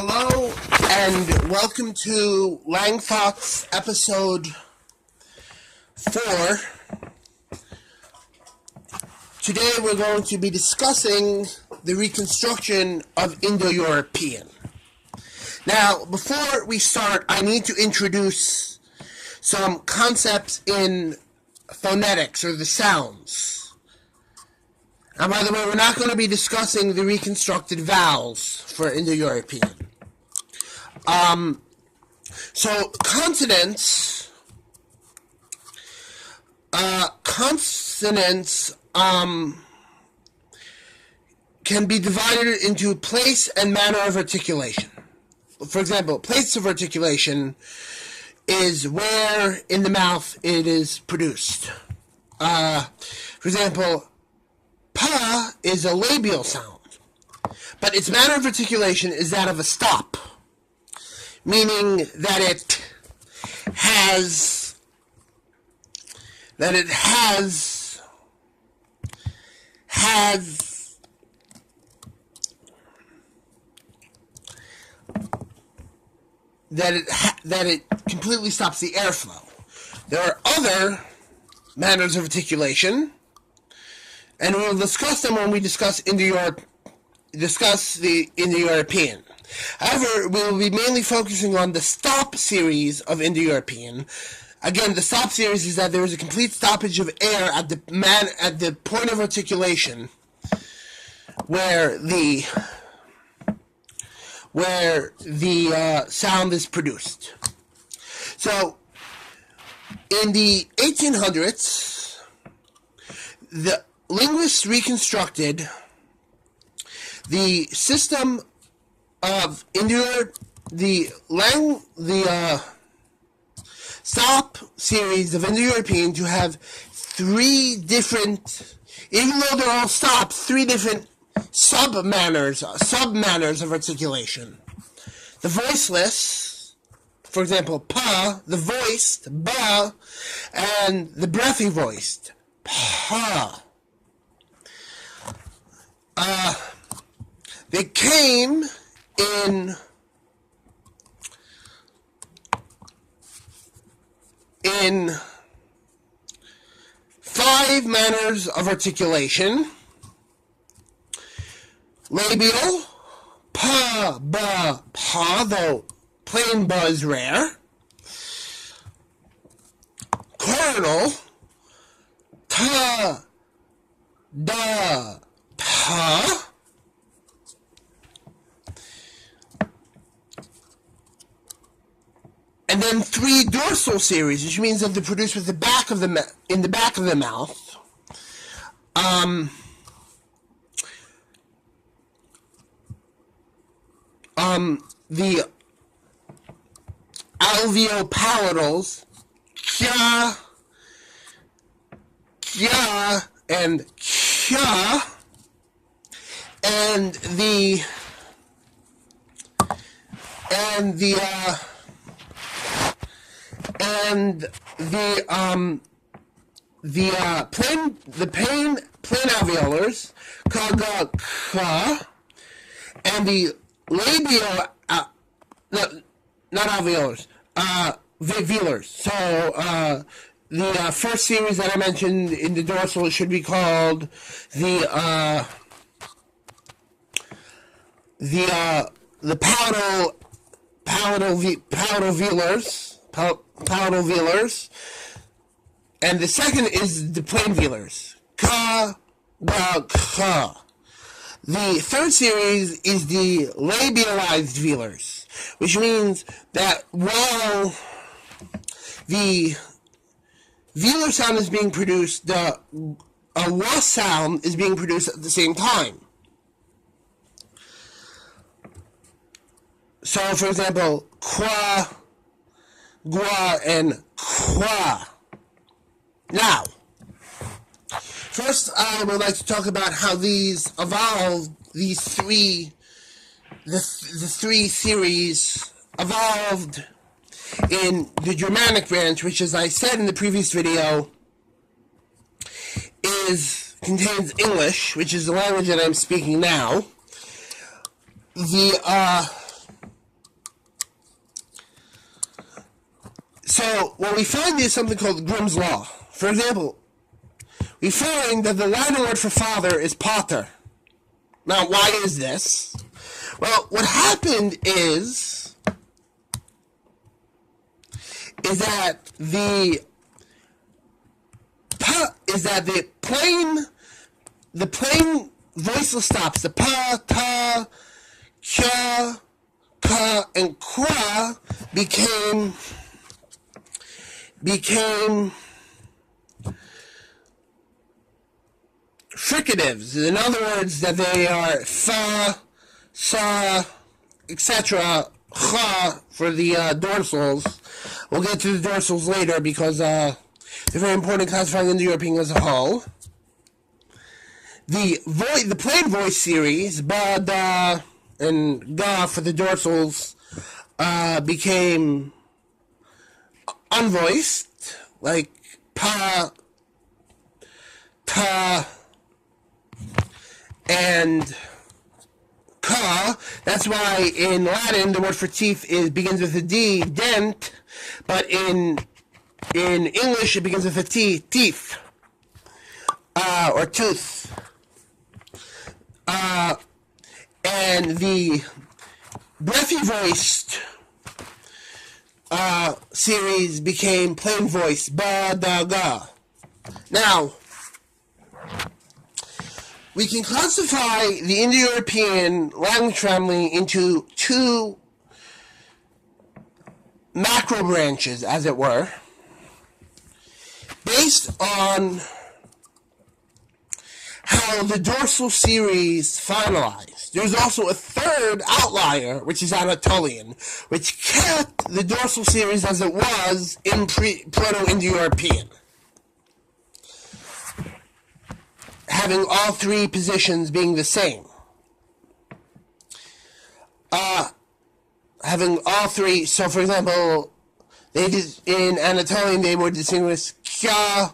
Hello, and welcome to LangThoughts episode 4. Today we're going to be discussing the reconstruction of Indo-European. Now, before we start, I need to introduce some concepts in phonetics, or the sounds. And by the way, we're not going to be discussing the reconstructed vowels for Indo-European. So consonants, can be divided into place and manner of articulation. For example, place of articulation is where in the mouth it is produced. For example, pa is a labial sound, but its manner of articulation is that of a stop, meaning that it has that it completely stops the airflow. There are other manners of articulation, and we'll discuss them when we discuss the Indo-European. However, we will be mainly focusing on the stop series of Indo-European. Again, the stop series is that there is a complete stoppage of air at the point of articulation where the sound is produced. So, in the 1800s, the linguists reconstructed the system of the stop series of Indo-European to have three different, even though they're all stops, three different sub-manners of articulation. The voiceless, for example, pa, the voiced, ba, and the breathy voiced, pa. They came in five manners of articulation: labial, pa, ba, pa, though plain ba is rare; coronal, ta, da, ta; and then three dorsal series, which means that they're produced with in the back of the mouth. The alveopalatals, kya, kya, and kya, and the plain alveolars, ka, ga, ka, and the labial, not alveolars, velars. So, the first series that I mentioned in the dorsal should be called the palatal velars, and the second is the plain velars, ka, ga, ka. The third series is the labialized velars, which means that while the velar sound is being produced, a wa sound is being produced at the same time. So, for example, qua, gua, and qua. Now, first I would like to talk about how these evolved, the three series evolved in the Germanic branch, which, as I said in the previous video, contains English, which is the language that I'm speaking now. The So what we find is something called Grimm's Law. For example, we find that the Latin word for father is pater. Now, why is this? Well, what happened is that the plain voiceless stops, the pa, ta, cha, ka, and qua became fricatives. In other words, that they are fa, sa, etc., cha for the dorsals. We'll get to the dorsals later because they're very important in classifying Indo-European as a whole. The plain voice series, ba, da, and ga for the dorsals, became unvoiced, like pa, ta, and ka. That's why in Latin the word for teeth begins with a D, dent, but in English it begins with a T, teeth, or tooth. And the breathy voiced series became plain voice, ba, da, ga. Now, we can classify the Indo-European language family into two macro branches, as it were, based on how the dorsal series finalized. There's also a third outlier, which is Anatolian, which kept the dorsal series as it was in Proto-Indo-European, having all three positions being the same. Having all three, so for example, in Anatolian they would distinguish kya,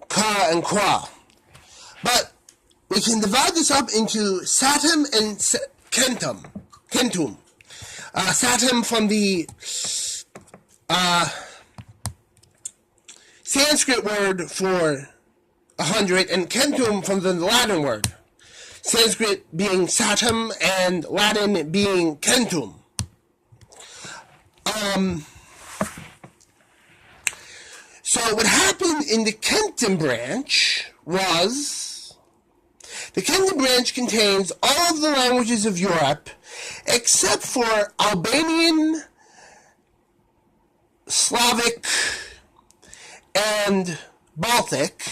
ka, and qua. But we can divide this up into satem and kentum. Satem from the Sanskrit word for 100, and kentum from the Latin word. Sanskrit being satem and Latin being kentum. So what happened in the kentum branch was, the kentum branch contains all of the languages of Europe except for Albanian, Slavic, and Baltic.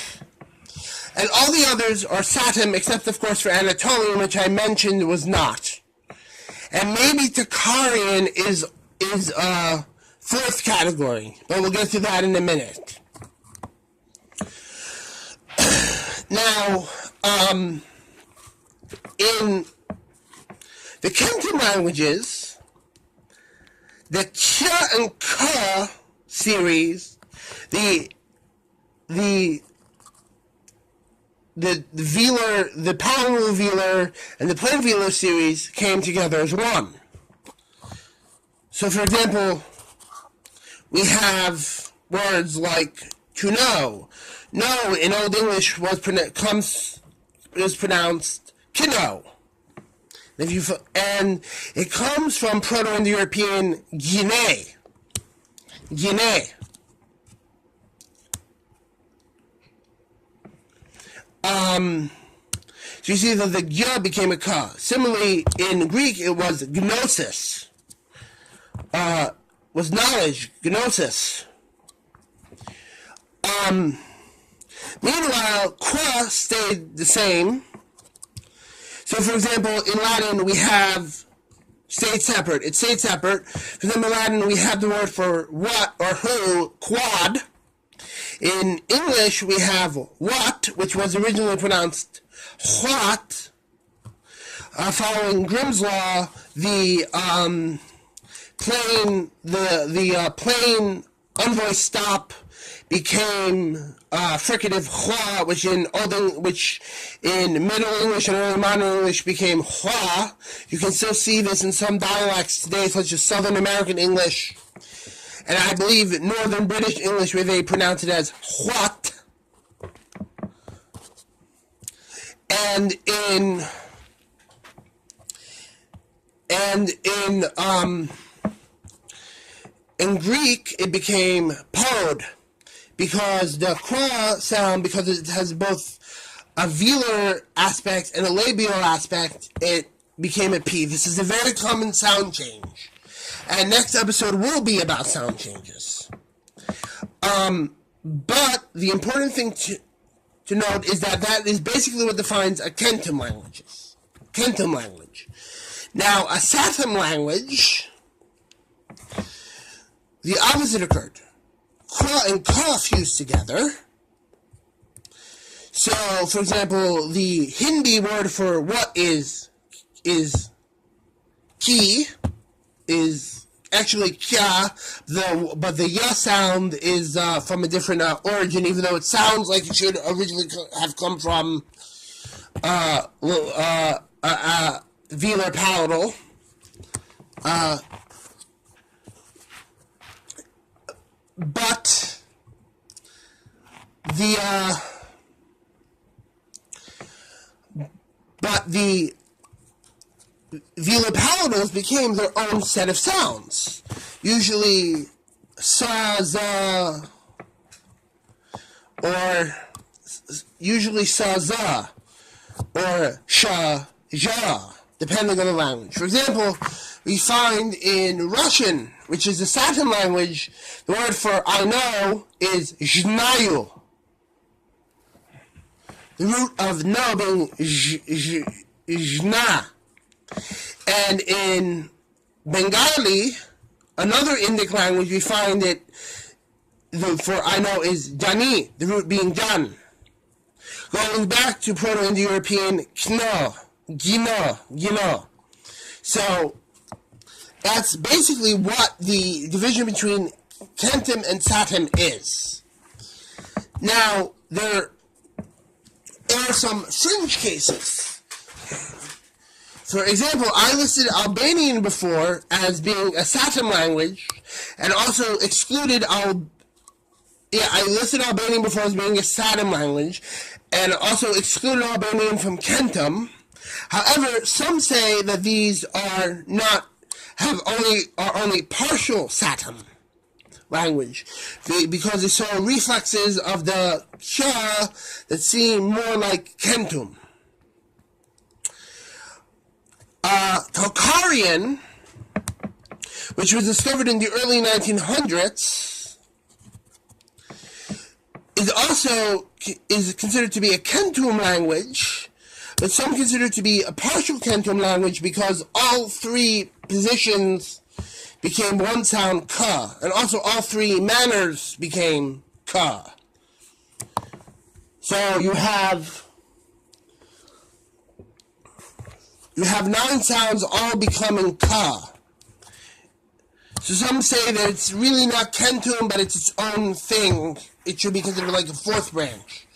And all the others are satem, except, of course, for Anatolian, which I mentioned was not. And maybe Tocharian is a fourth category, but we'll get to that in a minute. Now, in the Kentum languages, the Kya and Ka series, the velar, the palatal velar, and the plain velar series came together as one. So, for example, we have words like to know. No in Old English was pronounced kino. And it comes from Proto-Indo-European Guinea. So you see that the gya became a ka. Similarly, in Greek, it was gnosis. Was knowledge, gnosis. Meanwhile, qua stayed the same. So, for example, in Latin, we have stayed separate. It stayed separate. For example, in Latin, we have the word for what or who, quad. In English, we have what, which was originally pronounced what. Following Grimm's Law, the plain unvoiced stop became fricative hua, which in Middle English and early modern English became hua. You can still see this in some dialects today, such as Southern American English And I believe Northern British English, where they pronounce it as what. And in Greek, it became pod, because the qua sound, because it has both a velar aspect and a labial aspect, it became a P. This is a very common sound change. And next episode will be about sound changes. But the important thing to note is that is basically what defines a Kentum language. Now, a Satem language, the opposite occurred. Qua and ka fused together. So, for example, the Hindi word for what is ki, is actually kya, but the ya sound is from a different origin, even though it sounds like it should originally have come from velar palatal. But the velar palatals became their own set of sounds. Usually sa, za, or usually sa, za, or sha, ja, depending on the language. For example, we find in Russian, which is the Satem language, the word for I know is znаю. The root of no being zna. And in Bengali, another Indic language, we find it, for I know is jani, the root being jan. Going back to Proto-Indo-European, kno, gino. So, that's basically what the division between Kentum and Satem is. Now, there are some fringe cases. For example, I listed Albanian before as being a Satem language, and also excluded I listed Albanian before as being a Satem language, and also excluded Albanian from Kentum. However, some say that these are only partial Satem language, because they saw reflexes of the sha that seem more like Kentum. Tocharian, which was discovered in the early 1900s, is considered to be a Kentum language, but some consider it to be a partial Kentum language because all three positions became one sound ka, and also all three manners became ka. So you have 9 sounds all becoming ka. So some say that it's really not Kentum, but it's its own thing. It should be considered like a fourth branch.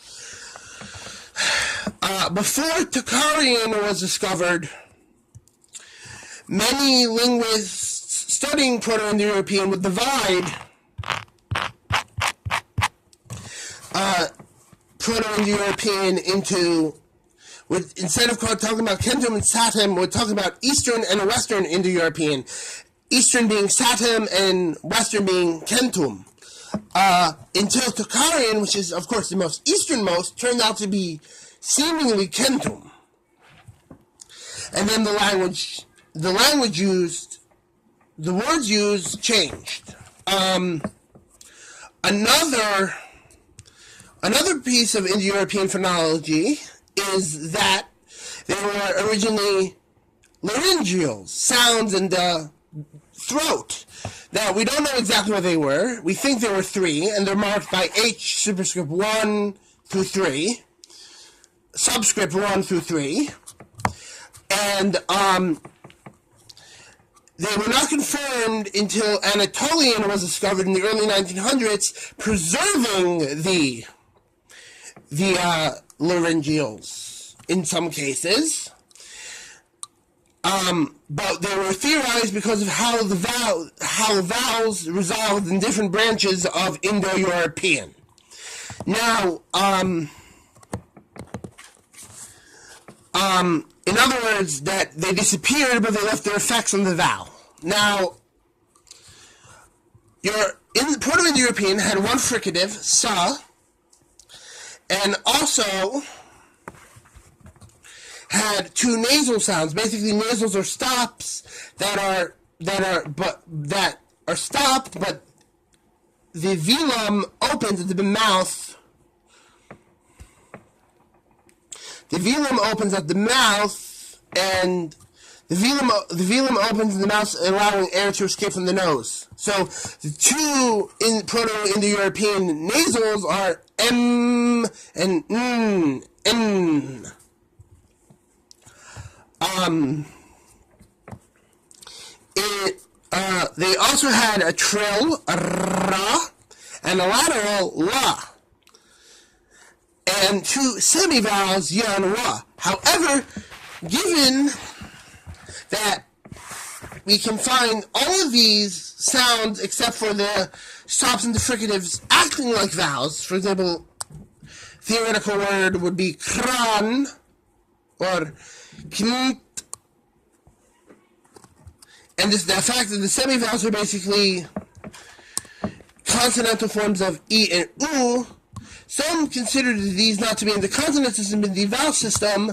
Before Tocharian was discovered, many linguists studying Proto-Indo-European would divide Proto-Indo-European into, instead of talking about Kentum and Satem, we're talking about Eastern and Western Indo-European. Eastern being Satem and Western being Kentum. Until Tocharian, which is of course the most easternmost, turned out to be seemingly Kentum. And then the words used changed. Another piece of Indo-European phonology is that they were originally laryngeals, sounds in the throat. Now, we don't know exactly what they were. We think there were 3, and they're marked by H superscript 1 through 3, subscript 1 through 3, and they were not confirmed until Anatolian was discovered in the early 1900s, preserving the laryngeals in some cases. But they were theorized because of how vowels resolved in different branches of Indo-European. Now, in other words, that they disappeared, but they left their effects on the vowel. Now, Proto-Indo-European had one fricative, sa, and also had two nasal sounds. Basically, nasals are stops that are stopped, but the velum opens at the mouth. The velum opens at the mouth, and the velum opens in the mouth, allowing air to escape from the nose. So the two Proto-Indo-European nasals are m and n. N. They also had a trill, a ra, and a lateral, la, and two semivowels, ya and wa. However, given that we can find all of these sounds, except for the stops and the fricatives, acting like vowels, for example, theoretical word would be kran, or knt, and the fact that the semivowels are basically consonantal forms of e and u, some consider these not to be in the consonant system, in the vowel system,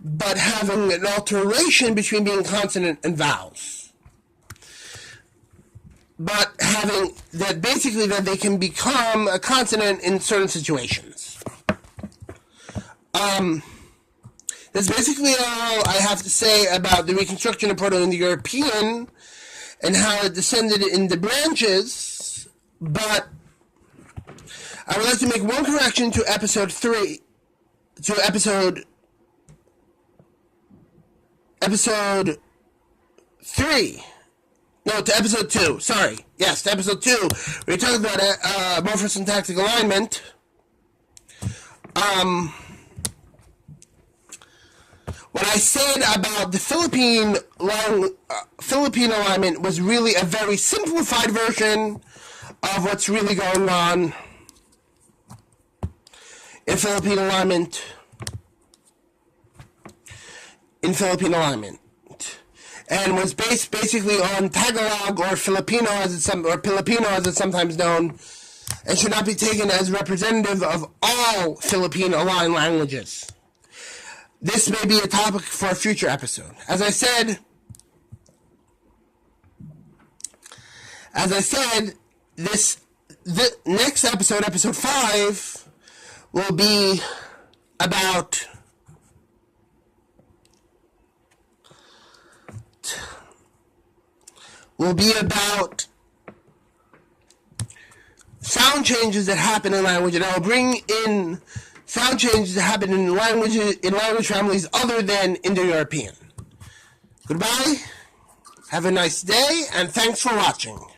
but having an alteration between being consonant and vowels. But having that, basically, that they can become a consonant in certain situations. That's basically all I have to say about the reconstruction of Proto-Indo-European and how it descended in the branches, but I would like to make one correction to episode 3, to episode 3. No, to episode 2, sorry. Yes, to episode 2. We're talking about morphosyntactic alignment. What I said about the Philippine alignment was really a very simplified version of what's really going on in Philippine alignment. And was based basically on Tagalog or Filipino as it's sometimes known, and should not be taken as representative of all Philippine aligned languages. This may be a topic for a future episode. As I said, the next episode, episode 5, will be about sound changes that happen in language, and I will bring in sound changes that happen in language families other than Indo-European. Goodbye, have a nice day, and thanks for watching.